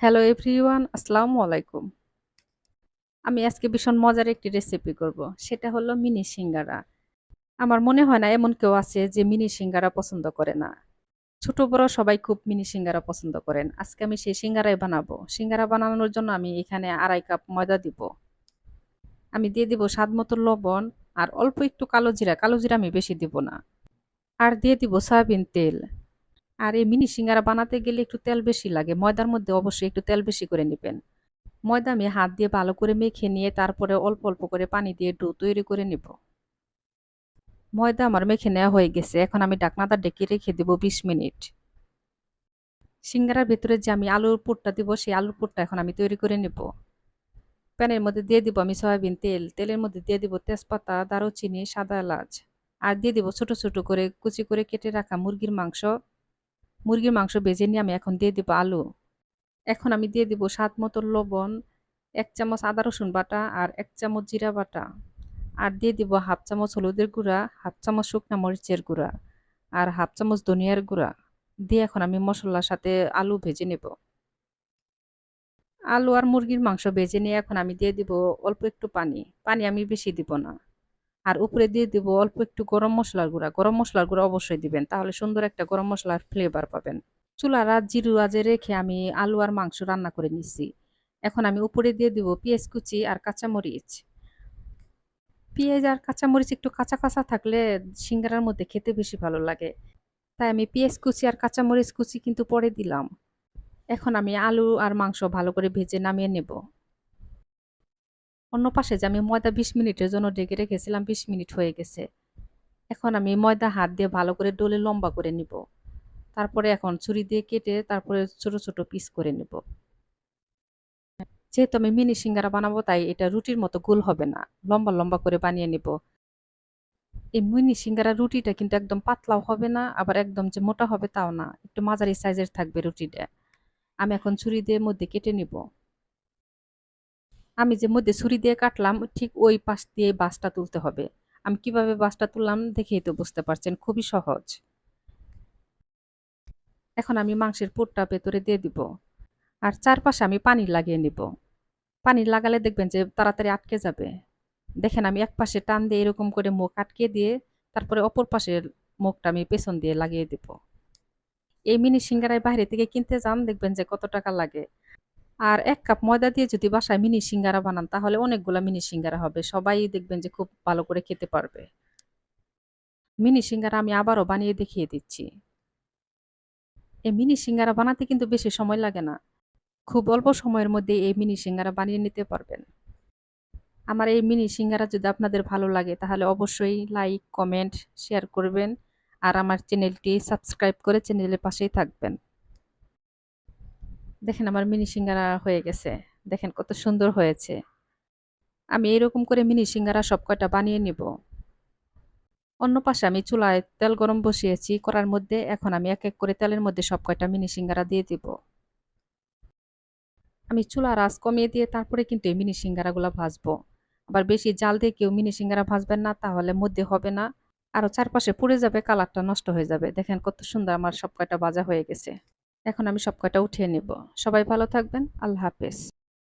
Hello everyone, আসসালামু আলাইকুম। আমি আজকে ভীষণ মজার একটি রেসিপি করব। সেটা হলো মিনি সিঙ্গারা। আমার মনে হয় না এমন কেউ আছে যে মিনি সিঙ্গারা পছন্দ করে না। ছোট বড় সবাই খুব মিনি সিঙ্গারা পছন্দ করেন। আজকে আমি সেই সিঙ্গারাই বানাবো। সিঙ্গারা বানানোর জন্য আমি এখানে ২.৫ কাপ ময়দা দিব। আমি দিয়ে দিব স্বাদ মতো লবণ আর অল্প একটু কালো জিরা। কালো জিরা আমি বেশি দিব না। আর দিয়ে দিব সয়াবিন তেল। আর এই মিনি সিঙ্গারা বানাতে গেলে একটু তেল বেশি লাগে। ময়দার মধ্যে অবশ্যই একটু তেল বেশি করে নিবেন। ময়দা আমি হাত দিয়ে ভালো করে মেখে নিয়ে তারপরে অল্প অল্প করে পানি দিয়ে ডো তৈরি করে নিব। ময়দা আমার মেখে নেওয়া হয়ে গেছে। এখন আমি ঢাকনাটা ঢেকে রেখে দেব ২০ মিনিট। সিঙ্গারার ভেতরে যে আমি আলুর পুরটা দিব সেই আলুর পুরটা এখন আমি তৈরি করে নেব। প্যানের মধ্যে দিয়ে দিব আমি সয়াবিন তেল। তেলের মধ্যে দিয়ে দিব তেজপাতা, দারুচিনি, সাদা এলাচ। আর দিয়ে দিব ছোট ছোট করে কুচি করে কেটে রাখা মুরগির মাংস। মুরগির মাংস ভেজে নিয়ে আমি এখন দিয়ে দিব আলু। এখন আমি দিয়ে দিব স্বাদ মতো লবণ, ১ চামচ আদা রসুন বাটা আর ১ চামচ জিরা বাটা। আর দিয়ে দিব ১/২ চামচ হলুদের গুঁড়া, ১/২ চামচ শুকনা মরিচের গুঁড়া আর ১/২ চামচ ধনিয়ার গুঁড়া। দিয়ে এখন আমি মসলার সাথে আলু ভেজে নেব। আলু আর মুরগির মাংস ভেজে নিয়ে এখন আমি দিয়ে দিব অল্প একটু পানি। পানি আমি বেশি দিব না। আর উপরে দিয়ে দিব অল্প একটু গরম মসলার গুঁড়া। গরম মসলার গুঁড়া অবশ্যই দিবেন। তাহলে সুন্দর একটা গরম মসলার ফ্লেভার পাবেন। চুলার আঁচ জিরো আঁচে রেখে আমি আলু আর মাংস রান্না করে নিচ্ছি। এখন আমি উপরে দিয়ে দিব পেঁয়াজ কুচি আর কাঁচামরিচ। পেঁয়াজ আর কাঁচামরিচ একটু কাঁচা কাঁচা থাকলে সিঙ্গারার মধ্যে খেতে বেশি ভালো লাগে। তাই আমি পেঁয়াজ কুচি আর কাঁচামরিচ কুচি কিন্তু পরে দিলাম। এখন আমি আলু আর মাংস ভালো করে ভেজে নামিয়ে নেব। অন্য পাশে যে আমি ময়দা ২০ মিনিটের জন্য ঢেকে রেখেছিলাম, ২০ মিনিট হয়ে গেছে। এখন আমি ময়দা হাত দিয়ে ভালো করে ডলে লম্বা করে নিব। তারপরে এখন ছুরি দিয়ে কেটে তারপরে ছোট ছোট পিস করে নেব। যেহেতু আমি মিনি সিঙ্গারা বানাবো তাই এটা রুটির মতো গোল হবে না। লম্বা লম্বা করে বানিয়ে নিব। এই মিনি সিঙ্গারার রুটিটা কিন্তু একদম পাতলাও হবে না, আবার একদম যে মোটা হবে তাও না। একটু মাঝারি সাইজের থাকবে রুটিটা। আমি এখন ছুরি দিয়ে মধ্যে কেটে নিব। আমি যে মধ্যে ছুরি দিয়ে কাটলাম ঠিক ওই পাশ দিয়ে বাঁশটা তুলতে হবে। আমি কিভাবে বাঁশটা তুললাম দেখেই তো বুঝতে পারছেন, খুবই সহজ। এখন আমি মাংসের পুরটা ভেতরে দিয়ে দিব। আর চারপাশে আমি পানি লাগিয়ে নিব। পানি লাগালে দেখবেন যে তাড়াতাড়ি আটকে যাবে। দেখেন আমি এক পাশে টান দিয়ে এরকম করে মুখ আটকে দিয়ে তারপরে অপর পাশের মুখটা আমি পেছন দিয়ে লাগিয়ে দিব। এই মিনি সিঙ্গারায় বাইরে থেকে কিনতে যান দেখবেন যে কত টাকা লাগে। আর ১ কাপ ময়দা দিয়ে যদি বাসায় মিনি সিঙ্গারা বানান তাহলে অনেকগুলা মিনি সিঙ্গারা হবে। সবাই দেখবেন যে খুব ভালো করে খেতে পারবে। মিনি সিঙ্গারা আমি আবারও বানিয়ে দেখিয়ে দিচ্ছি। এই মিনি সিঙ্গারা বানাতে কিন্তু বেশি সময় লাগে না। খুব অল্প সময়ের মধ্যে এই মিনি সিঙ্গারা বানিয়ে নিতে পারবেন। আমার এই মিনি সিঙ্গারা যদি আপনাদের ভালো লাগে তাহলে অবশ্যই লাইক, কমেন্ট, শেয়ার করবেন। আর আমার চ্যানেলটি সাবস্ক্রাইব করে চ্যানেলের পাশেই থাকবেন। দেখেন আমার মিনি সিঙ্গারা হয়ে গেছে। দেখেন কত সুন্দর হয়েছে। আমি এরকম করে মিনি সিঙ্গারা সব কয়টা বানিয়ে নিব। অন্য পাশে আমি চুলায় তেল গরম বসিয়েছি কড়ার মধ্যে। এখন আমি এক এক করে তেলের মধ্যে সব কয়টা মিনি সিঙ্গারা দিয়ে দিব। আমি চুলার আঁচ কমিয়ে দিয়ে তারপরে কিন্তু এই মিনি সিঙ্গারাগুলা ভাজবো। আবার বেশি জাল দিয়ে কেউ মিনি সিঙ্গারা ভাজবেন না, তাহলে মধ্যে হবে না। আরো চারপাশে পুড়ে যাবে, কালারটা নষ্ট হয়ে যাবে। দেখেন কত সুন্দর আমার সব কয়টা ভাজা হয়ে গেছে। এখন আমি সব কয়টা উঠিয়ে নেব। সবাই ভালো থাকবেন। আল্লাহ হাফেজ।